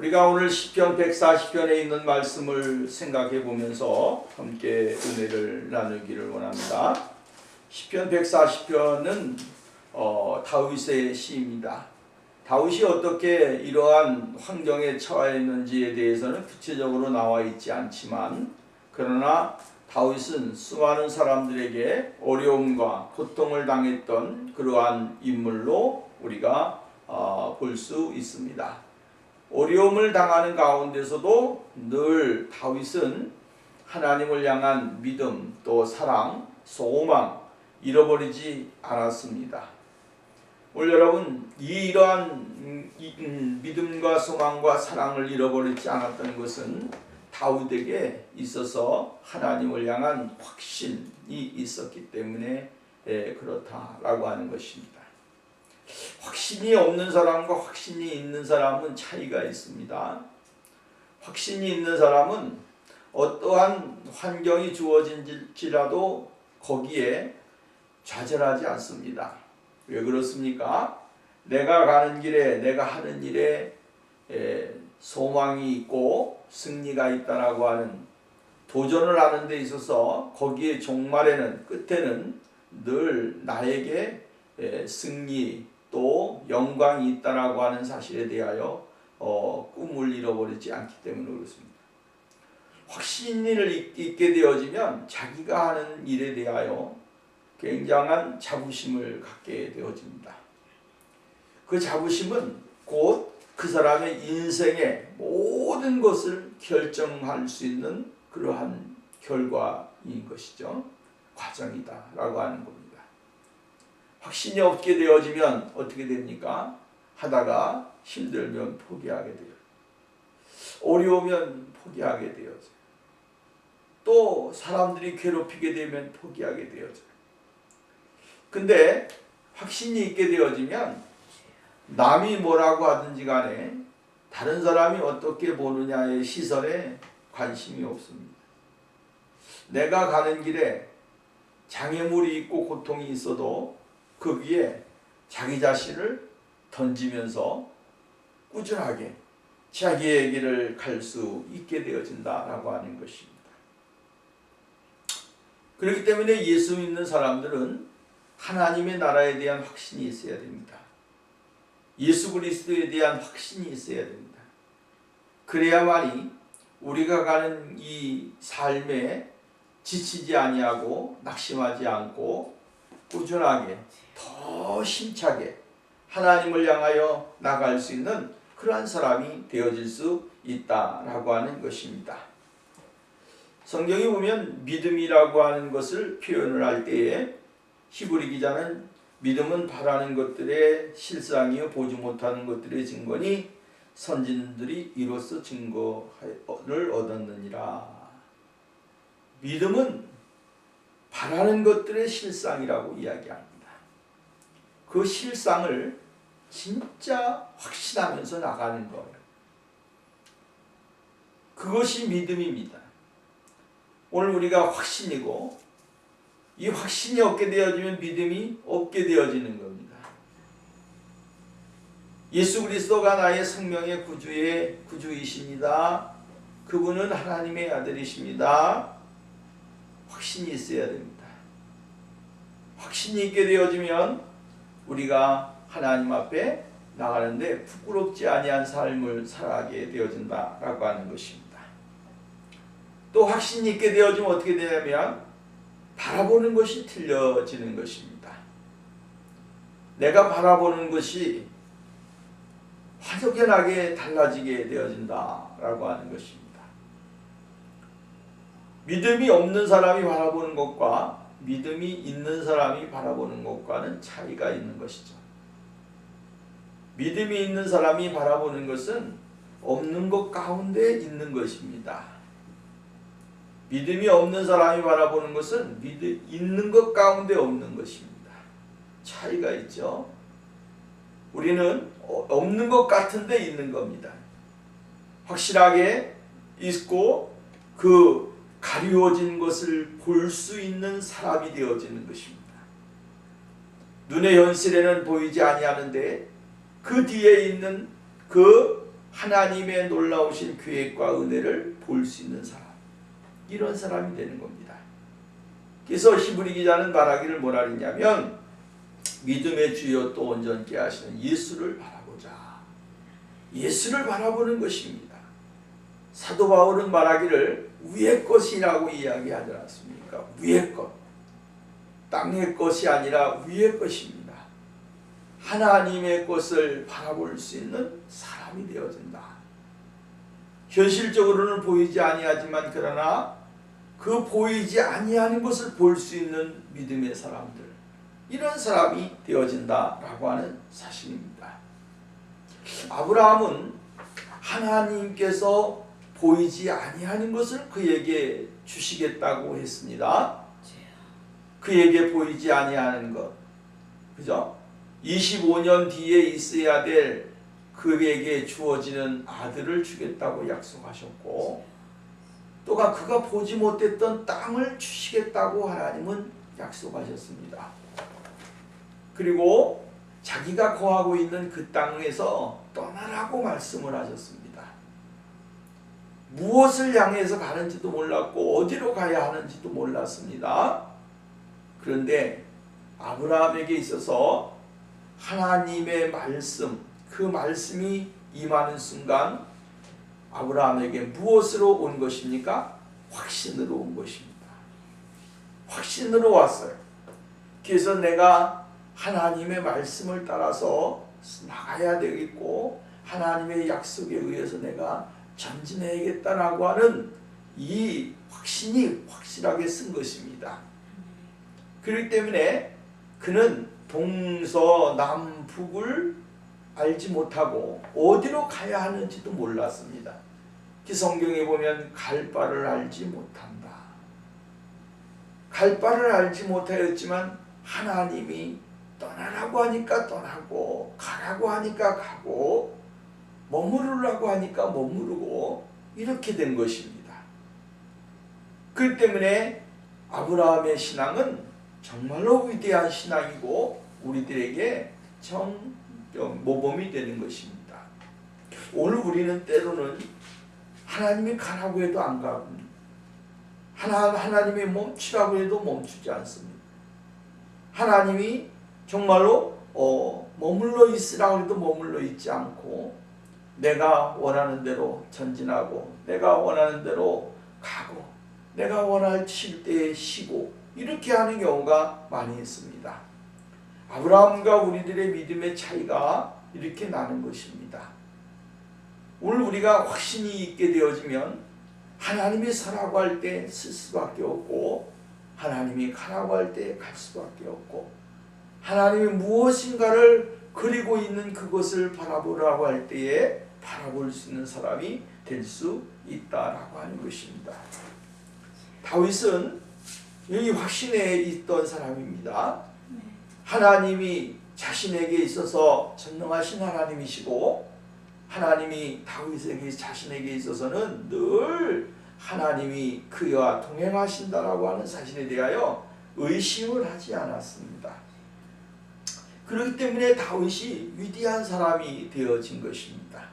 우리가 오늘 시편 140편에 있는 말씀을 생각해 보면서 함께 은혜를 나누기를 원합니다. 시편 140편은 다윗의 시입니다. 다윗이 어떻게 이러한 환경에 처했는지에 대해서는 구체적으로 나와 있지 않지만, 그러나 다윗은 수많은 사람들에게 어려움과 고통을 당했던 그러한 인물로 우리가 볼 수 있습니다. 어려움을 당하는 가운데서도 늘 다윗은 하나님을 향한 믿음, 또 사랑, 소망 잃어버리지 않았습니다. 오늘 여러분, 이러한 믿음과 소망과 사랑을 잃어버리지 않았다는 것은 다윗에게 있어서 하나님을 향한 확신이 있었기 때문에 그렇다라고 하는 것입니다. 확신이 없는 사람과 확신이 있는 사람은 차이가 있습니다. 확신이 있는 사람은 어떠한 환경이 주어진지라도 거기에 좌절하지 않습니다. 왜 그렇습니까? 내가 가는 길에, 내가 하는 일에 소망이 있고 승리가 있다라고 하는, 도전을 하는 데 있어서 거기에 종말에는, 끝에는 늘 나에게 승리 또 영광이 있다라고 하는 사실에 대하여 꿈을 잃어버리지 않기 때문에 그렇습니다. 확신을 잊게 되어지면 자기가 하는 일에 대하여 굉장한 자부심을 갖게 되어집니다. 그 자부심은 곧 그 사람의 인생의 모든 것을 결정할 수 있는 그러한 결과인 것이죠. 과정이다라고 하는 겁니다. 확신이 없게 되어지면 어떻게 됩니까? 하다가 힘들면 포기하게 돼요. 어려우면 포기하게 되어져요. 또 사람들이 괴롭히게 되면 포기하게 되어져요. 근데 확신이 있게 되어지면 남이 뭐라고 하든지 간에 다른 사람이 어떻게 보느냐의 시선에 관심이 없습니다. 내가 가는 길에 장애물이 있고 고통이 있어도 거기에 자기 자신을 던지면서 꾸준하게 자기의 길을 갈 수 있게 되어진다라고 하는 것입니다. 그렇기 때문에 예수 믿는 사람들은 하나님의 나라에 대한 확신이 있어야 됩니다. 예수 그리스도에 대한 확신이 있어야 됩니다. 그래야만이 우리가 가는 이 삶에 지치지 아니하고 낙심하지 않고 꾸준하게 더 힘차게 하나님을 향하여 나갈 수 있는 그러한 사람이 되어질 수 있다라고 하는 것입니다. 성경에 보면 믿음이라고 하는 것을 표현을 할 때에 히브리 기자는 믿음은 바라는 것들의 실상이요 보지 못하는 것들의 증거니 선진들이 이로써 증거를 얻었느니라. 믿음은 바라는 것들의 실상이라고 이야기합니다. 그 실상을 진짜 확신하면서 나가는 거예요. 그것이 믿음입니다. 오늘 우리가 확신이고, 이 확신이 없게 되어지면 믿음이 없게 되어지는 겁니다. 예수 그리스도가 나의 생명의 구주이십니다. 그분은 하나님의 아들이십니다. 확신이 있어야 됩니다. 확신이 있게 되어지면 우리가 하나님 앞에 나가는데 부끄럽지 아니한 삶을 살아가게 되어진다라고 하는 것입니다. 또 확신이 있게 되어지면 어떻게 되냐면 바라보는 것이 틀려지는 것입니다. 내가 바라보는 것이 확연하게 달라지게 되어진다라고 하는 것입니다. 믿음이 없는 사람이 바라보는 것과 믿음이 있는 사람이 바라보는 것과는 차이가 있는 것이죠. 믿음이 있는 사람이 바라보는 것은 없는 것 가운데 있는 것입니다. 믿음이 없는 사람이 바라보는 것은 있는 것 가운데 없는 것입니다. 차이가 있죠. 우리는 없는 것 같은데 있는 겁니다. 확실하게 있고 그 가리워진 것을 볼 수 있는 사람이 되어지는 것입니다. 눈의 현실에는 보이지 아니하는데 그 뒤에 있는 그 하나님의 놀라우신 계획과 은혜를 볼 수 있는 사람, 이런 사람이 되는 겁니다. 그래서 히브리 기자는 말하기를 뭐라 했냐면 믿음의 주여 또 온전케 하시는 예수를 바라보자. 예수를 바라보는 것입니다. 사도 바울은 말하기를 위의 것이라고 이야기하지 않습니까? 위의 것, 땅의 것이 아니라 위의 것입니다. 하나님의 것을 바라볼 수 있는 사람이 되어진다. 현실적으로는 보이지 아니하지만 그러나 그 보이지 아니하는 것을 볼 수 있는 믿음의 사람들, 이런 사람이 되어진다라고 하는 사실입니다. 아브라함은 하나님께서 보이지 아니하는 것을 그에게 주시겠다고 했습니다. 그에게 보이지 아니하는 것, 그죠? 25년 뒤에 있어야 될 그에게 주어지는 아들을 주겠다고 약속하셨고, 또한 그가 보지 못했던 땅을 주시겠다고 하나님은 약속하셨습니다. 그리고 자기가 거하고 있는 그 땅에서 떠나라고 말씀을 하셨습니다. 무엇을 향해서 가는지도 몰랐고 어디로 가야 하는지도 몰랐습니다. 그런데 아브라함에게 있어서 하나님의 말씀, 그 말씀이 임하는 순간 아브라함에게 무엇으로 온 것입니까? 확신으로 온 것입니다. 확신으로 왔어요. 그래서 내가 하나님의 말씀을 따라서 나가야 되겠고 하나님의 약속에 의해서 내가 전진해야겠다라고 하는 이 확신이 확실하게 쓴 것입니다. 그렇기 때문에 그는 동서남북을 알지 못하고 어디로 가야 하는지도 몰랐습니다. 그 성경에 보면 갈 바를 알지 못한다. 갈 바를 알지 못하였지만 하나님이 떠나라고 하니까 떠나고 가라고 하니까 가고 머무르라고 하니까 머무르고 이렇게 된 것입니다. 그렇기 때문에 아브라함의 신앙은 정말로 위대한 신앙이고 우리들에게 모범이 되는 것입니다. 오늘 우리는 때로는 하나님이 가라고 해도 안 가고 하나님이 멈추라고 해도 멈추지 않습니다. 하나님이 정말로 머물러 있으라고 해도 머물러 있지 않고 내가 원하는 대로 전진하고 내가 원하는 대로 가고 내가 원할 쉴 때에 쉬고 이렇게 하는 경우가 많이 있습니다. 아브라함과 우리들의 믿음의 차이가 이렇게 나는 것입니다. 오늘 우리가 확신이 있게 되어지면 하나님이 서라고 할 때 쓸 수밖에 없고 하나님이 가라고 할 때 갈 수밖에 없고 하나님이 무엇인가를 그리고 있는 그것을 바라보라고 할 때에 바라볼 수 있는 사람이 될 수 있다라고 하는 것입니다. 다윗은 이 확신에 있던 사람입니다. 하나님이 자신에게 있어서 전능하신 하나님이시고 하나님이 다윗에게 자신에게 있어서는 늘 하나님이 그와 동행하신다라고 하는 사실에 대하여 의심을 하지 않았습니다. 그렇기 때문에 다윗이 위대한 사람이 되어진 것입니다.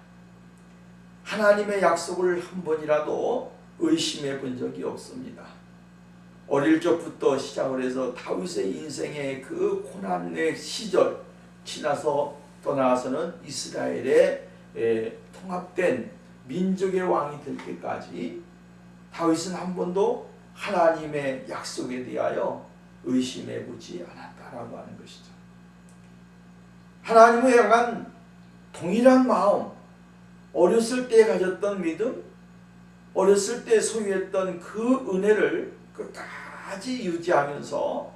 하나님의 약속을 한 번이라도 의심해 본 적이 없습니다. 어릴 적부터 시작을 해서 다윗의 인생의 그 고난의 시절 지나서 떠나서는 이스라엘의 통합된 민족의 왕이 될 때까지 다윗은 한 번도 하나님의 약속에 대하여 의심해 보지 않았다라고 하는 것이죠. 하나님을 향한 동일한 마음, 어렸을 때 가졌던 믿음, 어렸을 때 소유했던 그 은혜를 끝까지 유지하면서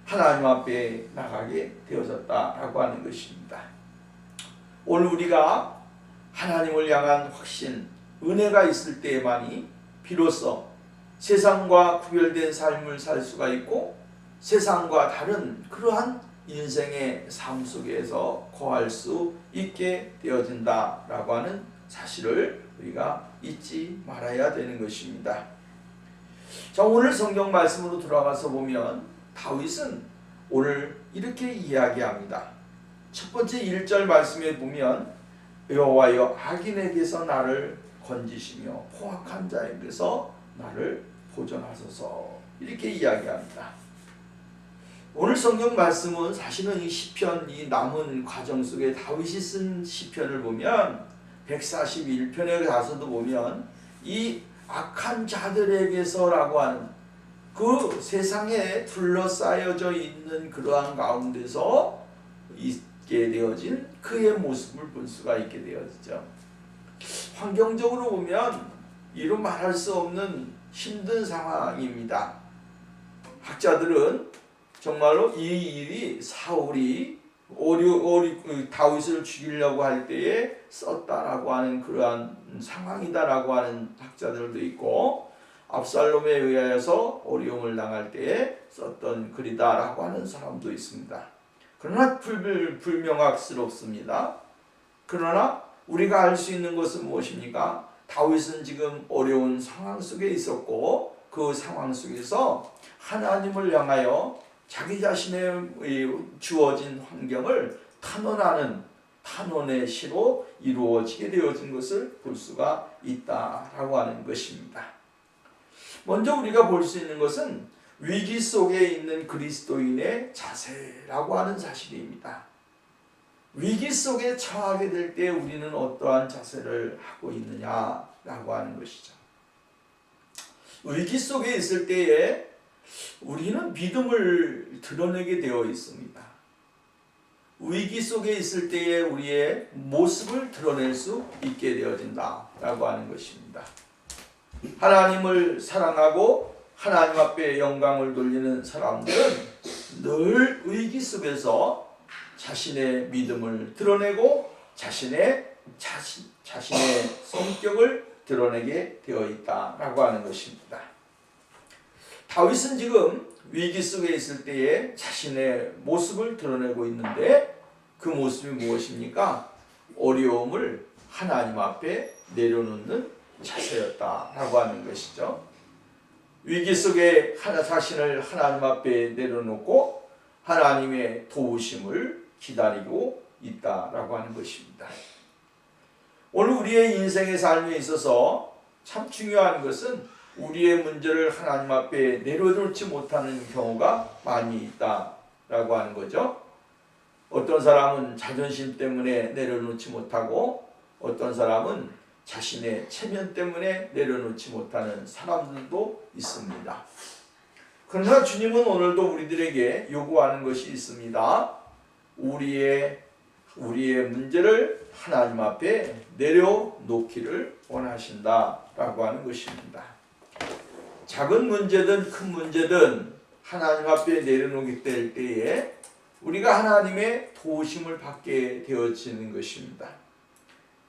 하나님 앞에 나가게 되어졌다라고 하는 것입니다. 오늘 우리가 하나님을 향한 확신, 은혜가 있을 때에만이 비로소 세상과 구별된 삶을 살 수가 있고 세상과 다른 그러한 인생의 삶 속에서 거할 수 있게 되어진다라고 하는 사실을 우리가 잊지 말아야 되는 것입니다. 자, 오늘 성경 말씀으로 돌아가서 보면 다윗은 오늘 이렇게 이야기합니다. 첫 번째 1절 말씀에 보면 여호와여 악인에게서 나를 건지시며 포악한 자에게서 나를 보존하소서. 이렇게 이야기합니다. 오늘 성경 말씀은 사실은 이 시편, 이 남은 과정 속에 다윗이 쓴 시편을 보면 141편에 가서도 보면 이 악한 자들에게서라고 하는 그 세상에 둘러싸여져 있는 그러한 가운데서 있게 되어진 그의 모습을 볼 수가 있게 되어지죠. 환경적으로 보면 이루 말할 수 없는 힘든 상황입니다. 학자들은 정말로 이 일이 사울이 다윗을 죽이려고 할 때에 썼다라고 하는 그러한 상황이다라고 하는 학자들도 있고, 압살롬에 의하여서 어려움을 당할 때에 썼던 글이다라고 하는 사람도 있습니다. 그러나 불명확스럽습니다. 그러나 우리가 알 수 있는 것은 무엇입니까? 다윗은 지금 어려운 상황 속에 있었고, 그 상황 속에서 하나님을 향하여 자기 자신의 주어진 환경을 탄원의 시로 이루어지게 되어진 것을 볼 수가 있다라고 하는 것입니다. 먼저 우리가 볼 수 있는 것은 위기 속에 있는 그리스도인의 자세라고 하는 사실입니다. 위기 속에 처하게 될 때 우리는 어떠한 자세를 하고 있느냐라고 하는 것이죠. 위기 속에 있을 때에 우리는 믿음을 드러내게 되어 있습니다. 위기 속에 있을 때에 우리의 모습을 드러낼 수 있게 되어진다라고 하는 것입니다. 하나님을 사랑하고 하나님 앞에 영광을 돌리는 사람들은 늘 위기 속에서 자신의 믿음을 드러내고 자신의 성격을 드러내게 되어 있다라고 하는 것입니다. 다윗은 지금 위기 속에 있을 때에 자신의 모습을 드러내고 있는데 그 모습이 무엇입니까? 어려움을 하나님 앞에 내려놓는 자세였다라고 하는 것이죠. 위기 속에 자신을 하나님 앞에 내려놓고 하나님의 도우심을 기다리고 있다라고 하는 것입니다. 오늘 우리의 인생의 삶에 있어서 참 중요한 것은 우리의 문제를 하나님 앞에 내려놓지 못하는 경우가 많이 있다라고 하는 거죠. 어떤 사람은 자존심 때문에 내려놓지 못하고 어떤 사람은 자신의 체면 때문에 내려놓지 못하는 사람들도 있습니다. 그러나 주님은 오늘도 우리들에게 요구하는 것이 있습니다. 우리의 문제를 하나님 앞에 내려놓기를 원하신다라고 하는 것입니다. 작은 문제든 큰 문제든 하나님 앞에 내려놓게 될 때에 우리가 하나님의 도우심을 받게 되어지는 것입니다.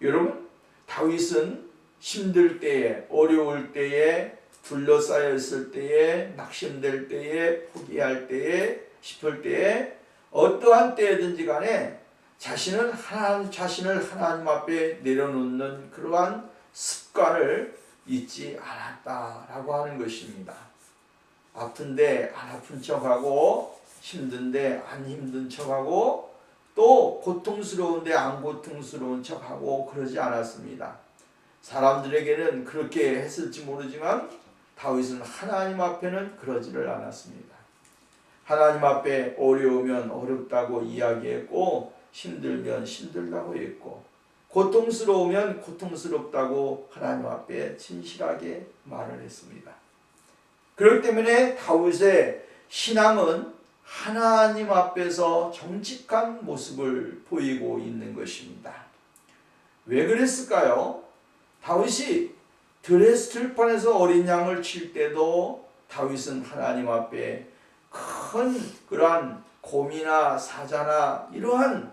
여러분, 다윗은 힘들 때에, 어려울 때에, 둘러싸여 있을 때에, 낙심될 때에, 포기할 때에, 싶을 때에, 어떠한 때든지 간에 자신을 하나님 앞에 내려놓는 그러한 습관을 잊지 않았다라고 하는 것입니다. 아픈데 안 아픈 척하고 힘든데 안 힘든 척하고 또 고통스러운데 안 고통스러운 척하고 그러지 않았습니다. 사람들에게는 그렇게 했을지 모르지만 다윗은 하나님 앞에는 그러지를 않았습니다. 하나님 앞에 어려우면 어렵다고 이야기했고 힘들면 힘들다고 했고 고통스러우면 고통스럽다고 하나님 앞에 진실하게 말을 했습니다. 그렇기 때문에 다윗의 신앙은 하나님 앞에서 정직한 모습을 보이고 있는 것입니다. 왜 그랬을까요? 다윗이 들판에서 어린 양을 칠 때도 다윗은 하나님 앞에 큰 그러한 곰이나 사자나 이러한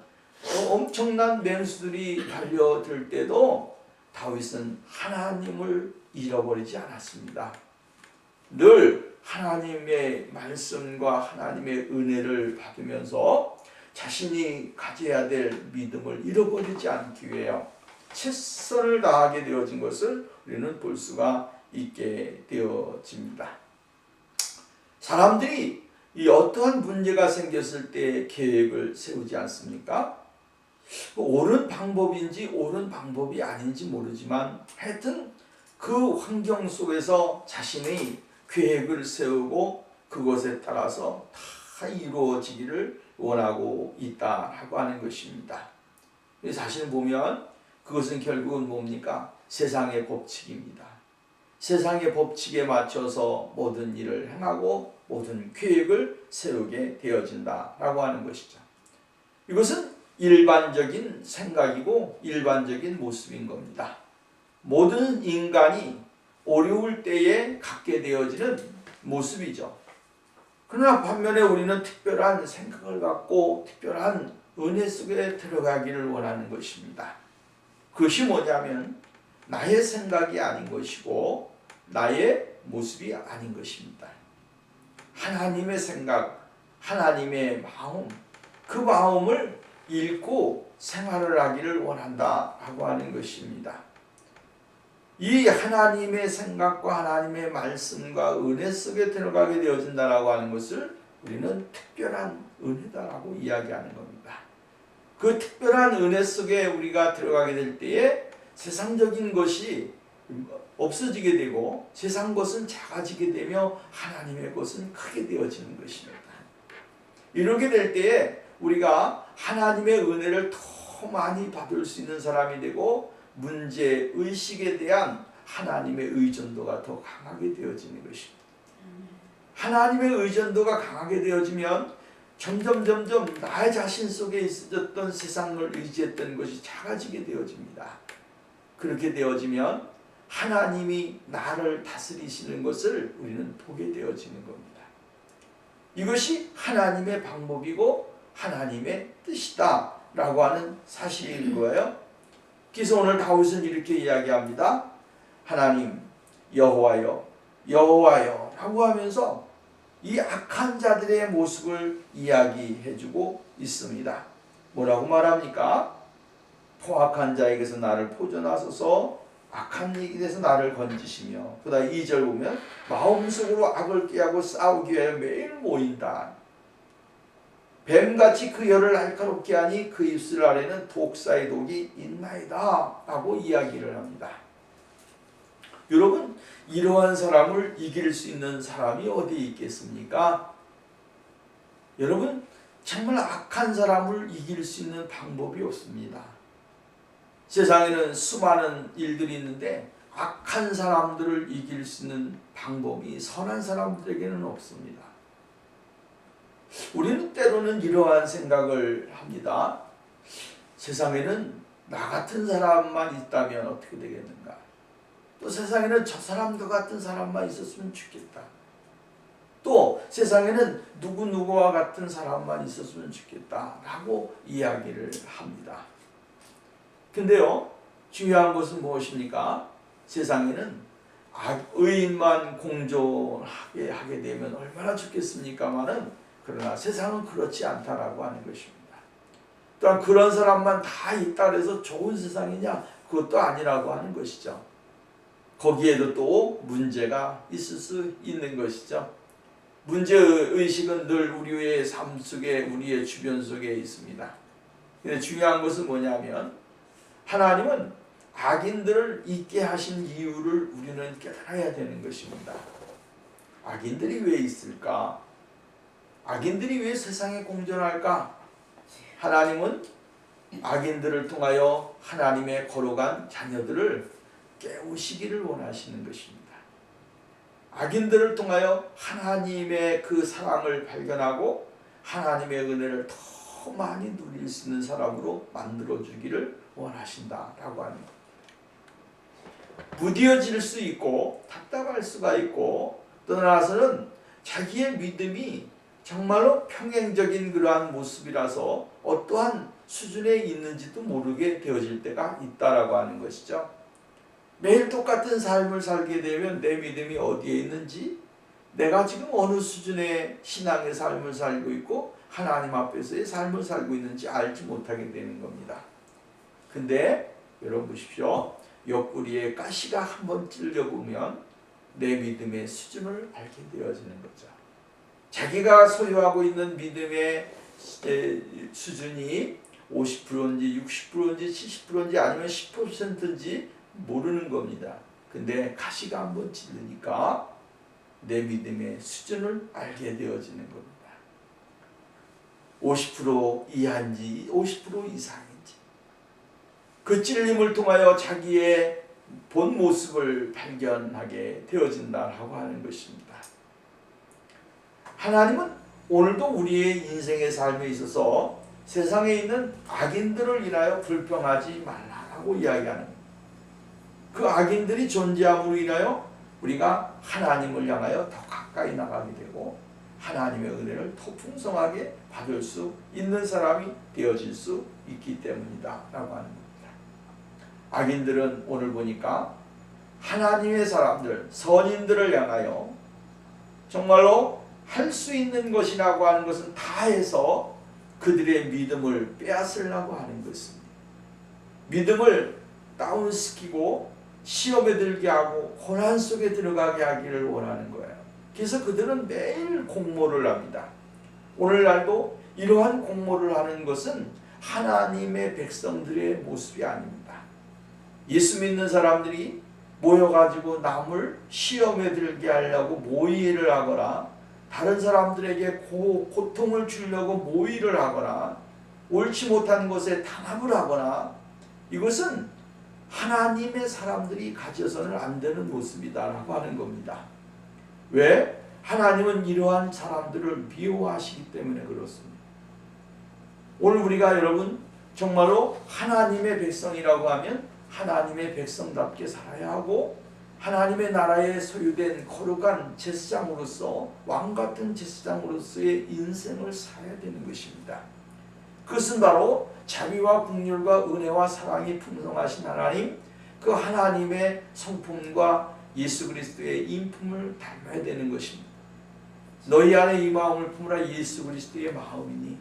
엄청난 맹수들이 달려들 때도 다윗은 하나님을 잃어버리지 않았습니다. 늘 하나님의 말씀과 하나님의 은혜를 받으면서 자신이 가져야 될 믿음을 잃어버리지 않기 위하여 최선을 다하게 되어진 것을 우리는 볼 수가 있게 되어집니다. 사람들이 이 어떠한 문제가 생겼을 때 계획을 세우지 않습니까? 옳은 방법인지 옳은 방법이 아닌지 모르지만 하여튼 그 환경 속에서 자신의 계획을 세우고 그것에 따라서 다 이루어지기를 원하고 있다라고 하는 것입니다. 사실 보면 그것은 결국은 뭡니까? 세상의 법칙입니다. 세상의 법칙에 맞춰서 모든 일을 행하고 모든 계획을 세우게 되어진다라고 하는 것이죠. 이것은 일반적인 생각이고 일반적인 모습인 겁니다. 모든 인간이 어려울 때에 갖게 되어지는 모습이죠. 그러나 반면에 우리는 특별한 생각을 갖고 특별한 은혜 속에 들어가기를 원하는 것입니다. 그것이 뭐냐면 나의 생각이 아닌 것이고 나의 모습이 아닌 것입니다. 하나님의 생각, 하나님의 마음, 그 마음을 읽고 생활을 하기를 원한다라고 하는 것입니다. 이 하나님의 생각과 하나님의 말씀과 은혜 속에 들어가게 되어진다라고 하는 것을 우리는 특별한 은혜다라고 이야기하는 겁니다. 그 특별한 은혜 속에 우리가 들어가게 될 때에 세상적인 것이 없어지게 되고 세상 것은 작아지게 되며 하나님의 것은 크게 되어지는 것입니다. 이렇게 될 때에 우리가 하나님의 은혜를 더 많이 받을 수 있는 사람이 되고 문제의식에 대한 하나님의 의존도가 더 강하게 되어지는 것입니다. 하나님의 의존도가 강하게 되어지면 점점 나의 자신 속에 있었던 세상을 의지했던 것이 작아지게 되어집니다. 그렇게 되어지면 하나님이 나를 다스리시는 것을 우리는 보게 되어지는 겁니다. 이것이 하나님의 방법이고 하나님의 뜻이다 라고 하는 사실인 거예요. 그래서 오늘 다윗은 이렇게 이야기합니다. 하나님 여호와여 여호와여 라고 하면서 이 악한 자들의 모습을 이야기해주고 있습니다. 뭐라고 말합니까? 포악한 자에게서 나를 보존하소서 악한 일에서 나를 건지시며 그 다음 2절 보면 마음속으로 악을 꾀하고 싸우기 위하여 매일 모인다. 뱀같이 그 혀를 날카롭게 하니 그 입술 아래는 독사의 독이 있나이다 라고 이야기를 합니다. 여러분 이러한 사람을 이길 수 있는 사람이 어디 있겠습니까? 여러분 정말 악한 사람을 이길 수 있는 방법이 없습니다. 세상에는 수많은 일들이 있는데 악한 사람들을 이길 수 있는 방법이 선한 사람들에게는 없습니다. 우리는 때로는 이러한 생각을 합니다. 세상에는 나 같은 사람만 있다면 어떻게 되겠는가? 또 세상에는 저 사람도 같은 사람만 있었으면 좋겠다. 또 세상에는 누구누구와 같은 사람만 있었으면 좋겠다 라고 이야기를 합니다. 근데요 중요한 것은 무엇입니까? 세상에는 의인만 공존하게 하게 되면 얼마나 좋겠습니까마는 그러나 세상은 그렇지 않다라고 하는 것입니다. 또한 그런 사람만 다 있다 해서 좋은 세상이냐? 그것도 아니라고 하는 것이죠. 거기에도 또 문제가 있을 수 있는 것이죠. 문제의식은 늘 우리의 삶 속에 우리의 주변 속에 있습니다. 근데 중요한 것은 뭐냐면 하나님은 악인들을 있게 하신 이유를 우리는 깨달아야 되는 것입니다. 악인들이 왜 있을까? 악인들이 왜 세상에 공존할까? 하나님은 악인들을 통하여 하나님의 거룩한 자녀들을 깨우시기를 원하시는 것입니다. 악인들을 통하여 하나님의 그 사랑을 발견하고 하나님의 은혜를 더 많이 누릴 수 있는 사람으로 만들어주기를 원하신다라고 하는 것. 무뎌질 수 있고 답답할 수가 있고 떠나서는 자기의 믿음이 정말로 평행적인 그러한 모습이라서 어떠한 수준에 있는지도 모르게 되어질 때가 있다라고 하는 것이죠. 매일 똑같은 삶을 살게 되면 내 믿음이 어디에 있는지, 내가 지금 어느 수준의 신앙의 삶을 살고 있고 하나님 앞에서의 삶을 살고 있는지 알지 못하게 되는 겁니다. 근데 여러분 보십시오. 옆구리에 가시가 한번 찔려보면 내 믿음의 수준을 알게 되어지는 거죠. 자기가 소유하고 있는 믿음의 수준이 50%인지 60%인지 70%인지 아니면 10%인지 모르는 겁니다. 근데 가시가 한번 찔르니까 내 믿음의 수준을 알게 되어지는 겁니다. 50% 이하인지 50% 이상인지 그 찔림을 통하여 자기의 본 모습을 발견하게 되어진다라고 하는 것입니다. 하나님은 오늘도 우리의 인생의 삶에 있어서 세상에 있는 악인들을 인하여 불평하지 말라고 이야기하는 그 악인들이 존재함으로 인하여 우리가 하나님을 향하여 더 가까이 나가게 되고 하나님의 은혜를 더 풍성하게 받을 수 있는 사람이 되어질 수 있기 때문이다 라고 하는 겁니다. 악인들은 오늘 보니까 하나님의 사람들, 선인들을 향하여 정말로 할 수 있는 것이라고 하는 것은 다 해서 그들의 믿음을 빼앗으려고 하는 것입니다. 믿음을 다운시키고 시험에 들게 하고 고난 속에 들어가게 하기를 원하는 거예요. 그래서 그들은 매일 공모를 합니다. 오늘날도 이러한 공모를 하는 것은 하나님의 백성들의 모습이 아닙니다. 예수 믿는 사람들이 모여가지고 남을 시험에 들게 하려고 모의를 하거나 다른 사람들에게 고통을 주려고 모의를 하거나 옳지 못한 것에 탄압을 하거나 이것은 하나님의 사람들이 가져서는 안 되는 모습이다라고 하는 겁니다. 왜? 하나님은 이러한 사람들을 미워하시기 때문에 그렇습니다. 오늘 우리가 여러분 정말로 하나님의 백성이라고 하면 하나님의 백성답게 살아야 하고 하나님의 나라에 소유된 거룩한 제사장으로서 왕같은 제사장으로서의 인생을 살아야 되는 것입니다. 그것은 바로 자비와 긍휼과 은혜와 사랑이 풍성하신 하나님, 그 하나님의 성품과 예수 그리스도의 인품을 닮아야 되는 것입니다. 너희 안에 이 마음을 품으라 예수 그리스도의 마음이니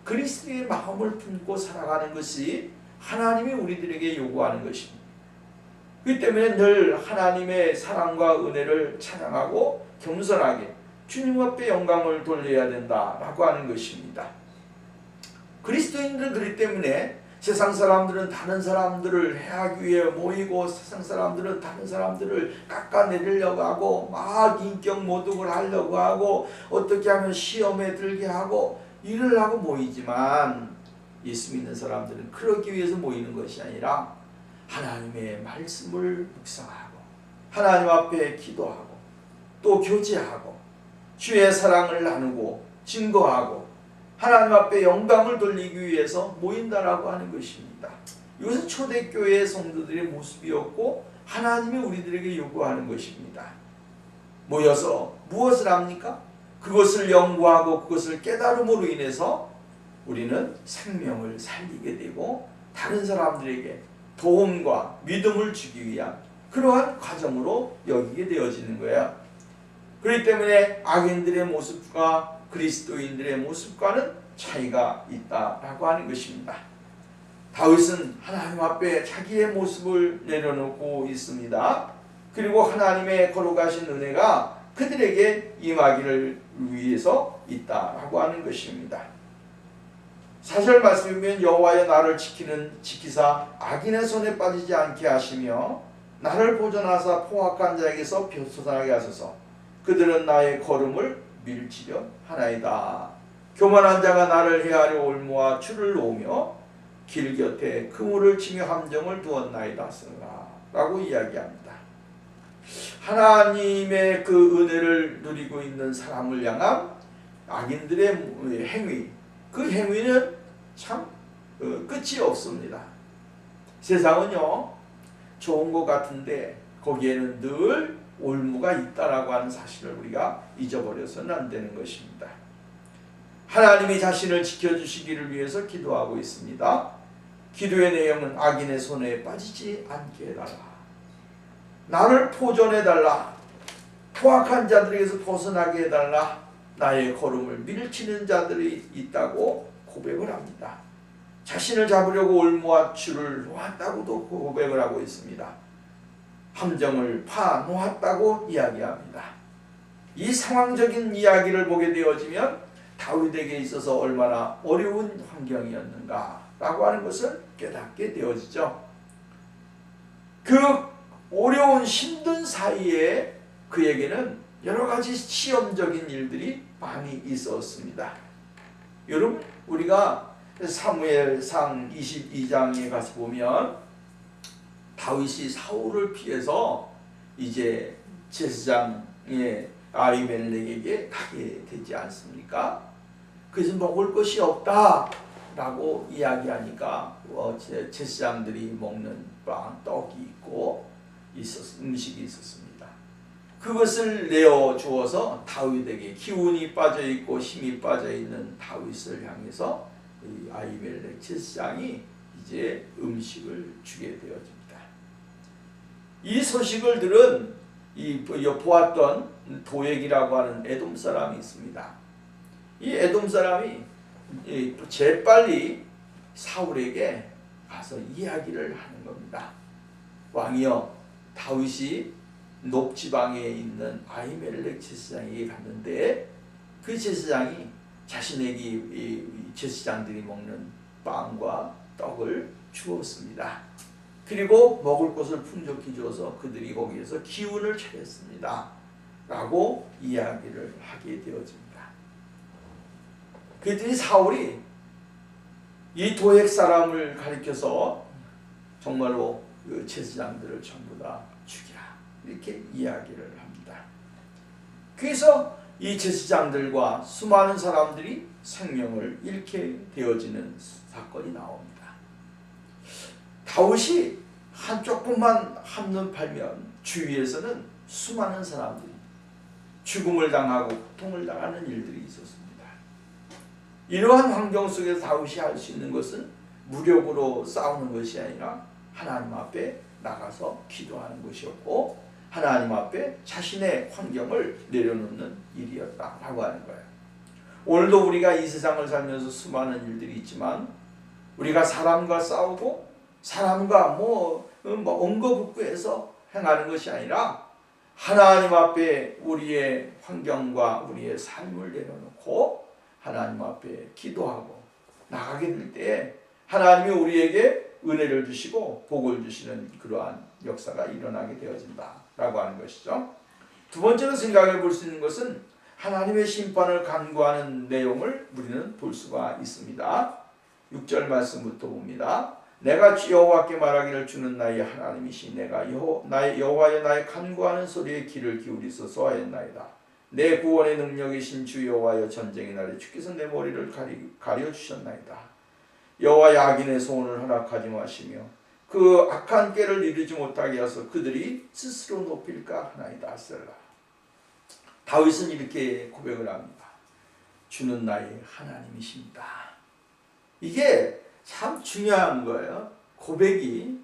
그리스도의 마음을 품고 살아가는 것이 하나님이 우리들에게 요구하는 것입니다. 그렇기 때문에 늘 하나님의 사랑과 은혜를 찬양하고 겸손하게 주님 앞에 영광을 돌려야 된다라고 하는 것입니다. 그리스도인들은 그렇기 때문에 세상 사람들은 다른 사람들을 해하기 위해 모이고 세상 사람들은 다른 사람들을 깎아내리려고 하고 막 인격 모독을 하려고 하고 어떻게 하면 시험에 들게 하고 일을 하고 모이지만 예수 믿는 사람들은 그러기 위해서 모이는 것이 아니라 하나님의 말씀을 묵상하고 하나님 앞에 기도하고 또 교제하고 주의 사랑을 나누고 증거하고 하나님 앞에 영광을 돌리기 위해서 모인다라고 하는 것입니다. 이것은 초대교회의 성도들의 모습이었고 하나님이 우리들에게 요구하는 것입니다. 모여서 무엇을 합니까? 그것을 연구하고 그것을 깨달음으로 인해서 우리는 생명을 살리게 되고 다른 사람들에게 도움과 믿음을 주기 위한 그러한 과정으로 여기게 되어지는 거예요. 그렇기 때문에 악인들의 모습과 그리스도인들의 모습과는 차이가 있다라고 하는 것입니다. 다윗은 하나님 앞에 자기의 모습을 내려놓고 있습니다. 그리고 하나님의 거룩하신 은혜가 그들에게 임하기를 위해서 있다라고 하는 것입니다. 4절 말씀에 보면 여호와여 나를 지키사 악인의 손에 빠지지 않게 하시며 나를 보존하사 포악한 자에게서 벗어나게 하소서. 그들은 나의 걸음을 밀치려 하나이다. 교만한 자가 나를 해하려 올무와 추를 놓으며 길 곁에 그물을 치며 함정을 두었나이다 라고 이야기합니다. 하나님의 그 은혜를 누리고 있는 사람을 향한 악인들의 행위, 그 행위는 참 끝이 없습니다. 세상은요 좋은 것 같은데 거기에는 늘 올무가 있다라고 하는 사실을 우리가 잊어버려서는 안 되는 것입니다. 하나님이 자신을 지켜주시기를 위해서 기도하고 있습니다. 기도의 내용은 악인의 손에 빠지지 않게 해달라. 나를 포전해달라. 포악한 자들에게서 벗어나게 해달라. 나의 걸음을 밀치는 자들이 있다고 고백을 합니다. 자신을 잡으려고 올무와 추를 놓았다고도 고백을 하고 있습니다. 함정을 파 놓았다고 이야기합니다. 이 상황적인 이야기를 보게 되어지면 다윗에게 있어서 얼마나 어려운 환경이었는가 라고 하는 것을 깨닫게 되어지죠. 그 어려운 힘든 사이에 그에게는 여러 가지 시험적인 일들이 많이 있었습니다. 여러분, 우리가 사무엘상 22장에 가서 보면 다윗이 사울을 피해서 이제 제사장의 아히멜렉에게 가게 되지 않습니까? 그래서 먹을 것이 없다 라고 이야기하니까 제사장들이 먹는 빵, 떡이 있고 음식이 있었습니다. 그것을 내어 주어서 다윗에게 기운이 빠져있고 힘이 빠져있는 다윗을 향해서 이 아히멜렉 제사장이 이제 음식을 주게 되어집니다. 이 소식을 들은 보았던 도액이라고 하는 에돔 사람이 있습니다. 이 에돔 사람이 재빨리 사울에게 가서 이야기를 하는 겁니다. 왕이여, 다윗이 높지방에 있는 아히멜렉 제사장에게 갔는데 그 제사장이 자신에게 제사장들이 먹는 빵과 떡을 주었습니다. 그리고 먹을 것을 풍족히 주어서 그들이 거기에서 기운을 차렸습니다. 라고 이야기를 하게 되어집니다. 그랬더니 사울이 이 도액 사람을 가리켜서 정말로 그 제사장들을 전부 다 죽이라, 이렇게 이야기를 합니다. 그래서 이 제사장들과 수많은 사람들이 생명을 잃게 되어지는 사건이 나옵니다. 다윗이 한쪽뿐만 한눈 팔면 주위에서는 수많은 사람들이 죽음을 당하고 고통을 당하는 일들이 있었습니다. 이러한 환경 속에서 다윗이 할 수 있는 것은 무력으로 싸우는 것이 아니라 하나님 앞에 나가서 기도하는 것이었고 하나님 앞에 자신의 환경을 내려놓는 일이었다라고 하는 거예요. 오늘도 우리가 이 세상을 살면서 수많은 일들이 있지만 우리가 사람과 싸우고 사람과 엉거붙고해서 행하는 것이 아니라 하나님 앞에 우리의 환경과 우리의 삶을 내려놓고 하나님 앞에 기도하고 나가게 될 때 하나님이 우리에게 은혜를 주시고 복을 주시는 그러한 역사가 일어나게 되어진다라고 하는 것이죠. 두 번째로 생각해 볼 수 있는 것은 하나님의 심판을 간구하는 내용을 우리는 볼 수가 있습니다. 6절 말씀부터 봅니다. 내가 여호와께 말하기를 주는 나의 하나님이시 내가 여호와여 나의 간구하는 소리에 귀를 기울이소서 하였나이다. 내 구원의 능력이신 주 여호와여 전쟁의 날에 주께서 내 머리를 가려주셨나이다. 여호와의 악인의 소원을 허락하지 마시며 그 악한 꾀를 이루지 못하게 하소 그들이 스스로 높일까 하나이다. 셀라. 다윗은 이렇게 고백을 합니다. 주는 나의 하나님이십니다. 이게 참 중요한 거예요. 고백이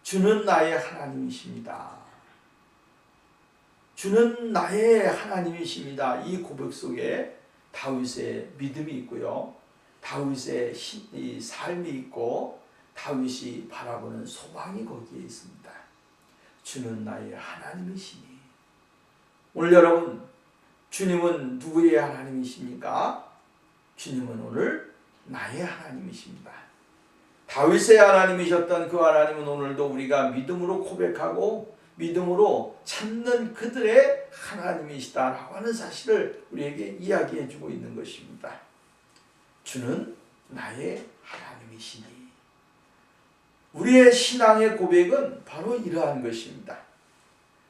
주는 나의 하나님이십니다. 주는 나의 하나님이십니다. 이 고백 속에 다윗의 믿음이 있고요. 다윗의 삶이 있고 다윗이 바라보는 소망이 거기에 있습니다. 주는 나의 하나님이시니. 오늘 여러분, 주님은 누구의 하나님이십니까? 주님은 오늘 나의 하나님이십니다. 다윗의 하나님이셨던 그 하나님은 오늘도 우리가 믿음으로 고백하고 믿음으로 찾는 그들의 하나님이시다라고 하는 사실을 우리에게 이야기해 주고 있는 것입니다. 주는 나의 하나님이시니. 우리의 신앙의 고백은 바로 이러한 것입니다.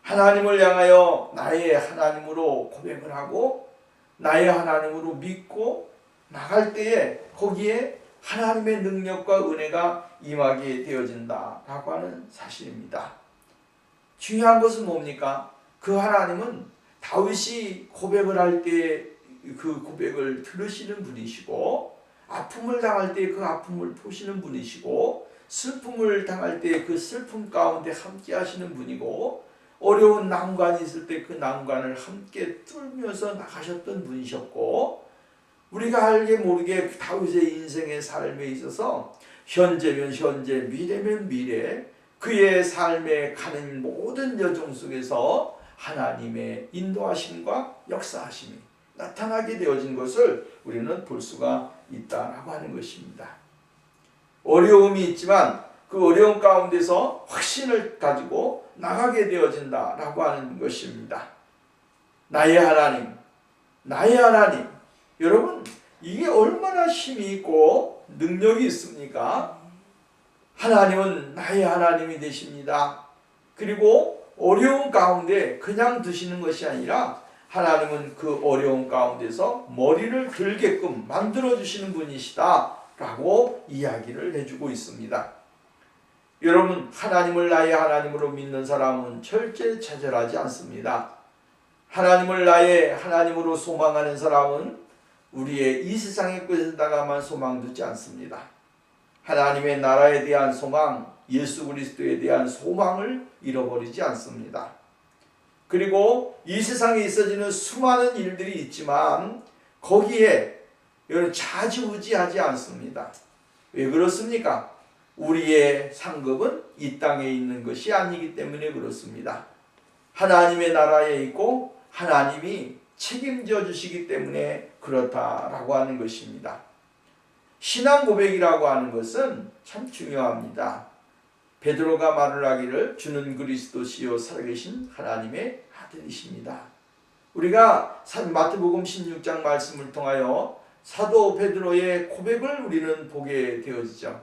하나님을 향하여 나의 하나님으로 고백을 하고 나의 하나님으로 믿고 나갈 때에 거기에 하나님의 능력과 은혜가 임하게 되어진다라고 하는 사실입니다. 중요한 것은 뭡니까? 그 하나님은 다윗이 고백을 할 때 그 고백을 들으시는 분이시고 아픔을 당할 때 그 아픔을 보시는 분이시고 슬픔을 당할 때 그 슬픔 가운데 함께 하시는 분이고 어려운 난관이 있을 때 그 난관을 함께 뚫면서 나가셨던 분이셨고 우리가 알게 모르게 다윗의 인생의 삶에 있어서 현재면 현재, 미래면 미래 그의 삶에 가는 모든 여정 속에서 하나님의 인도하심과 역사하심이 나타나게 되어진 것을 우리는 볼 수가 있다라고 하는 것입니다. 어려움이 있지만 그 어려움 가운데서 확신을 가지고 나가게 되어진다라고 하는 것입니다. 나의 하나님, 나의 하나님. 여러분, 이게 얼마나 힘이 있고 능력이 있습니까? 하나님은 나의 하나님이 되십니다. 그리고 어려운 가운데 그냥 두시는 것이 아니라 하나님은 그 어려운 가운데서 머리를 들게끔 만들어 주시는 분이시다 라고 이야기를 해주고 있습니다. 여러분, 하나님을 나의 하나님으로 믿는 사람은 절대 좌절하지 않습니다. 하나님을 나의 하나님으로 소망하는 사람은 우리의 이 세상의 것에다가만 소망 두지 않습니다. 하나님의 나라에 대한 소망, 예수 그리스도에 대한 소망을 잃어버리지 않습니다. 그리고 이 세상에 있어지는 수많은 일들이 있지만 거기에 좌지우지하지 않습니다. 왜 그렇습니까? 우리의 상급은 이 땅에 있는 것이 아니기 때문에 그렇습니다. 하나님의 나라에 있고 하나님이 책임져 주시기 때문에 그렇다라고 하는 것입니다. 신앙 고백이라고 하는 것은 참 중요합니다. 베드로가 말을 하기를 주는 그리스도시요 살아계신 하나님의 아들이십니다. 우리가 마태복음 16장 말씀을 통하여 사도 베드로의 고백을 우리는 보게 되어지죠.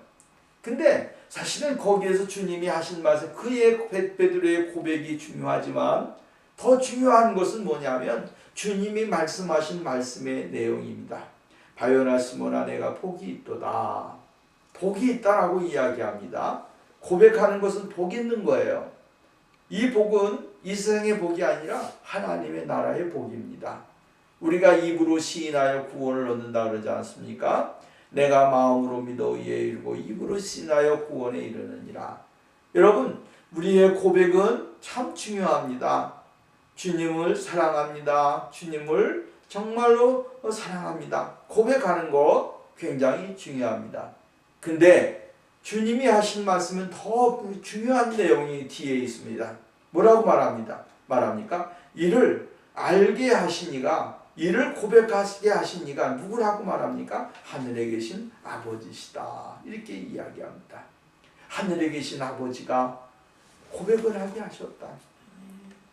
근데 사실은 거기에서 주님이 하신 말씀, 그의 베드로의 고백이 중요하지만 더 중요한 것은 뭐냐면 주님이 말씀하신 말씀의 내용입니다. 바요나 시몬아 내가 복이 있도다. 복이 있다라고 이야기합니다. 고백하는 것은 복이 있는 거예요. 이 복은 이 세상의 복이 아니라 하나님의 나라의 복입니다. 우리가 입으로 시인하여 구원을 얻는다 그러지 않습니까? 내가 마음으로 믿어 의에 이르고 입으로 시인하여 구원에 이르느니라. 여러분, 우리의 고백은 참 중요합니다. 주님을 사랑합니다. 주님을 정말로 사랑합니다. 고백하는 것 굉장히 중요합니다. 근데 주님이 하신 말씀은 더 중요한 내용이 뒤에 있습니다. 뭐라고 말합니까? 이를 알게 하신 이가, 이를 고백하게 하신 이가 누구라고 말합니까? 하늘에 계신 아버지시다. 이렇게 이야기합니다. 하늘에 계신 아버지가 고백을 하게 하셨다.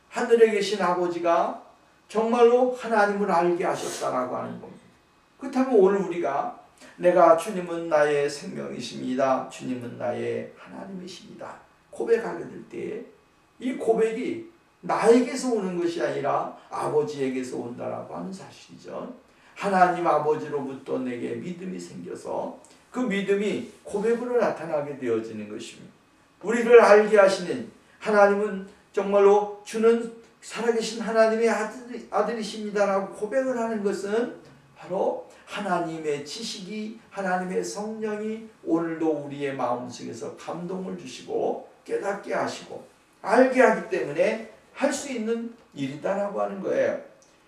하늘에 계신 아버지가 정말로 하나님을 알게 하셨다라고 하는 겁니다. 그렇다면 오늘 우리가 내가 주님은 나의 생명이십니다. 주님은 나의 하나님이십니다. 고백하게 될 때 이 고백이 나에게서 오는 것이 아니라 아버지에게서 온다라고 하는 사실이죠. 하나님 아버지로부터 내게 믿음이 생겨서 그 믿음이 고백으로 나타나게 되어지는 것입니다. 우리를 알게 하시는 하나님은 정말로 주는 살아계신 하나님의 아들이십니다라고 고백을 하는 것은 바로 하나님의 지식이, 하나님의 성령이 오늘도 우리의 마음속에서 감동을 주시고 깨닫게 하시고 알게 하기 때문에 할 수 있는 일이다라고 하는 거예요.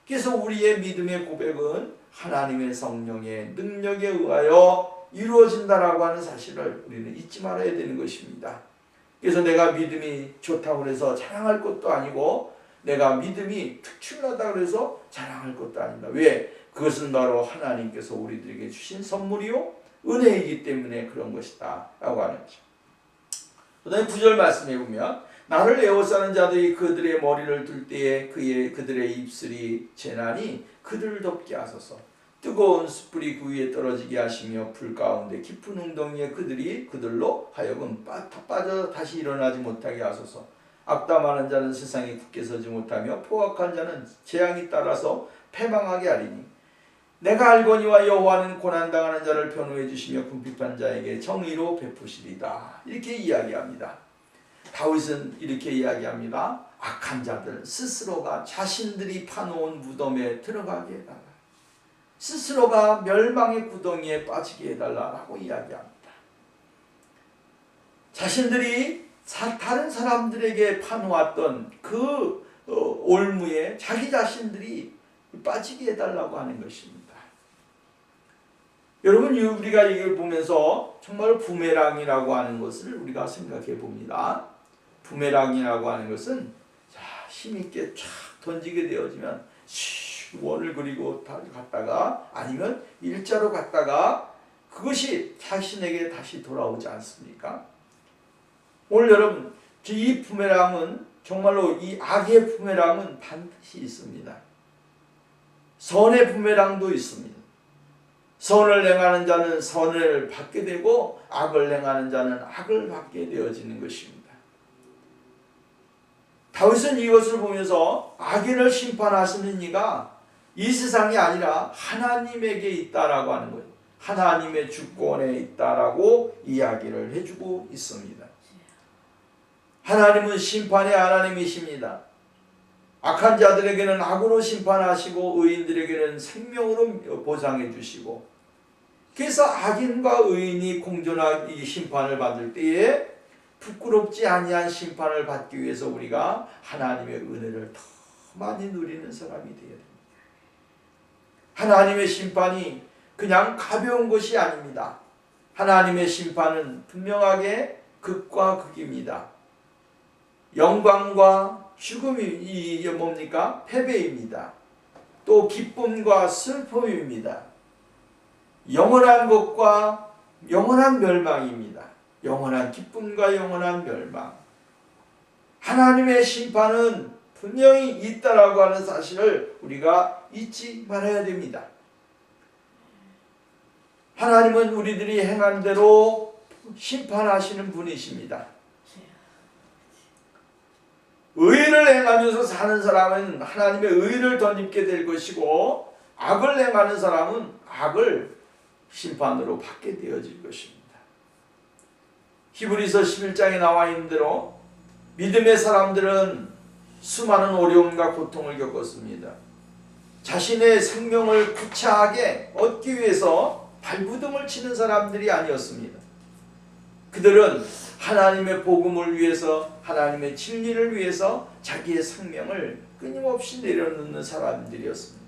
그래서 우리의 믿음의 고백은 하나님의 성령의 능력에 의하여 이루어진다라고 하는 사실을 우리는 잊지 말아야 되는 것입니다. 그래서 내가 믿음이 좋다고 해서 자랑할 것도 아니고 내가 믿음이 특출나다고 해서 자랑할 것도 아닙니다. 왜? 그것은 바로 하나님께서 우리들에게 주신 선물이요 은혜이기 때문에 그런 것이다 라고 하는 거죠. 그 다음에 9절 말씀해 보면 나를 에워싸는 자들이 그들의 머리를 들 때에 그들의 입술이 재나니 그들을 덮게 하소서. 뜨거운 숯불이 그 위에 떨어지게 하시며 불 가운데 깊은 웅덩이에 그들로 하여금 빠져 다시 일어나지 못하게 하소서. 악담하는 자는 세상에 굳게 서지 못하며 포악한 자는 재앙이 따라서 패망하게 하리니 내가 알거니와 여호와는 고난당하는 자를 변호해 주시며 궁핍한 자에게 정의로 베푸시리다. 이렇게 이야기합니다. 다윗은 이렇게 이야기합니다. 악한 자들 스스로가 자신들이 파놓은 무덤에 들어가게 해달라. 스스로가 멸망의 구덩이에 빠지게 해달라고 이야기합니다. 자신들이 다른 사람들에게 파놓았던 그 올무에 자기 자신들이 빠지게 해달라고 하는 것입니다. 여러분, 우리가 이걸 보면서 정말 부메랑이라고 하는 것을 우리가 생각해 봅니다. 부메랑이라고 하는 것은 힘있게 쫙 던지게 되어지면 원을 그리고 갔다가 아니면 일자로 갔다가 그것이 자신에게 다시 돌아오지 않습니까? 오늘 여러분, 이 부메랑은 정말로 이 악의 부메랑은 반드시 있습니다. 선의 부메랑도 있습니다. 선을 행하는 자는 선을 받게 되고 악을 행하는 자는 악을 받게 되어지는 것입니다. 다윗은 이것을 보면서 악인을 심판하시는 이가 이 세상이 아니라 하나님에게 있다라고 하는 거예요. 하나님의 주권에 있다라고 이야기를 해주고 있습니다. 하나님은 심판의 하나님이십니다. 악한 자들에게는 악으로 심판하시고 의인들에게는 생명으로 보상해 주시고, 그래서 악인과 의인이 공존하게 심판을 받을 때에 부끄럽지 아니한 심판을 받기 위해서 우리가 하나님의 은혜를 더 많이 누리는 사람이 되어야 됩니다. 하나님의 심판이 그냥 가벼운 것이 아닙니다. 하나님의 심판은 분명하게 극과 극입니다. 영광과 죽음이 이게 뭡니까? 패배입니다. 또 기쁨과 슬픔입니다. 영원한 것과 영원한 멸망입니다. 영원한 기쁨과 영원한 멸망. 하나님의 심판은 분명히 있다라고 하는 사실을 우리가 잊지 말아야 됩니다. 하나님은 우리들이 행한 대로 심판하시는 분이십니다. 의를 행하면서 사는 사람은 하나님의 의를 덧입게 될 것이고, 악을 행하는 사람은 악을 심판으로 받게 되어질 것입니다. 히브리서 11장에 나와 있는 대로 믿음의 사람들은 수많은 어려움과 고통을 겪었습니다. 자신의 생명을 구차하게 얻기 위해서 발부둥을 치는 사람들이 아니었습니다. 그들은 하나님의 복음을 위해서, 하나님의 진리를 위해서 자기의 생명을 끊임없이 내려놓는 사람들이었습니다.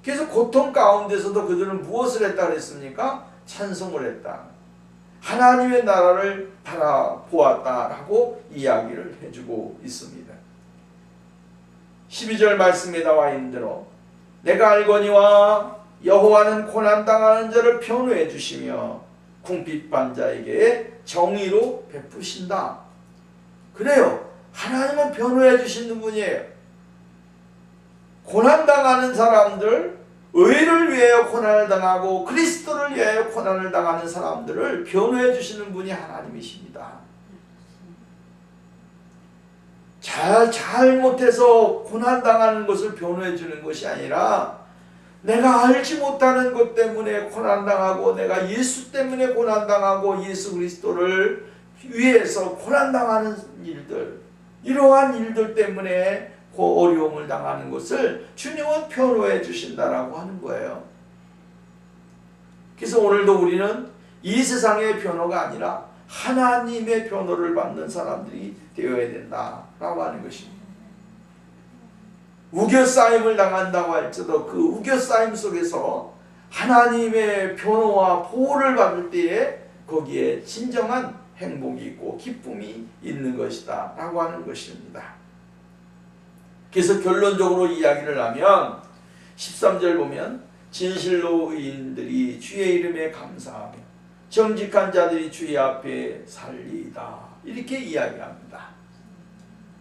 그래서 고통 가운데서도 그들은 무엇을 했다 그랬습니까? 찬송을 했다. 하나님의 나라를 바라보았다라고 이야기를 해주고 있습니다. 12절 말씀에 나와 있는 대로 내가 알거니와 여호와는 고난당하는 자를 변호해 주시며 궁핍한 자에게 정의로 베푸신다. 그래요. 하나님은 변호해 주시는 분이에요. 고난당하는 사람들, 의를 위하여 고난을 당하고 그리스도를 위하여 고난을 당하는 사람들을 변호해 주시는 분이 하나님이십니다. 잘못해서 고난당하는 것을 변호해 주는 것이 아니라 내가 알지 못하는 것 때문에 고난당하고, 내가 예수 때문에 고난당하고, 예수 그리스도를 위해서 고난당하는 일들, 이러한 일들 때문에 그 어려움을 당하는 것을 주님은 변호해 주신다라고 하는 거예요. 그래서 오늘도 우리는 이 세상의 변호가 아니라 하나님의 변호를 받는 사람들이 되어야 된다라고 하는 것입니다. 우겨싸임을 당한다고 할지라도 그 우겨싸임 속에서 하나님의 변호와 보호를 받을 때에 거기에 진정한 행복이 있고 기쁨이 있는 것이다 라고 하는 것입니다. 그래서 결론적으로 이야기를 하면 13절 보면 진실로 의인들이 주의 이름에 감사하며 정직한 자들이 주의 앞에 살리이다, 이렇게 이야기합니다.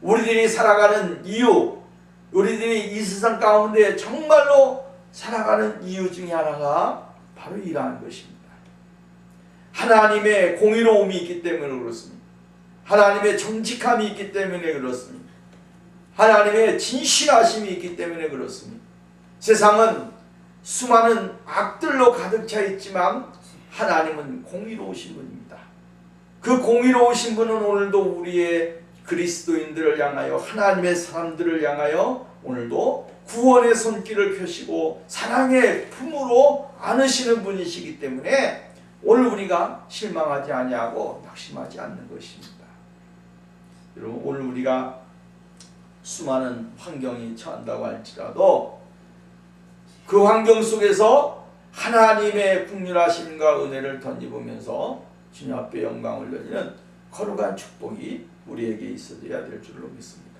우리들이 살아가는 이유, 우리들이 이 세상 가운데 정말로 살아가는 이유 중에 하나가 바로 이러한 것입니다. 하나님의 공의로움이 있기 때문에 그렇습니다. 하나님의 정직함이 있기 때문에 그렇습니다. 하나님의 진실하심이 있기 때문에 그렇습니다. 세상은 수많은 악들로 가득 차 있지만 하나님은 공의로우신 분입니다. 그 공의로우신 분은 오늘도 우리의 그리스도인들을 향하여, 하나님의 사람들을 향하여 오늘도 구원의 손길을 펴시고 사랑의 품으로 안으시는 분이시기 때문에 오늘 우리가 실망하지 아니하고 낙심하지 않는 것입니다. 여러분, 오늘 우리가 수많은 환경이 처한다고 할지라도 그 환경 속에서 하나님의 긍휼하심과 은혜를 덧입으면서 주님 앞에 영광을 돌리는 거룩한 축복이 우리에게 있어야 될 줄로 믿습니다.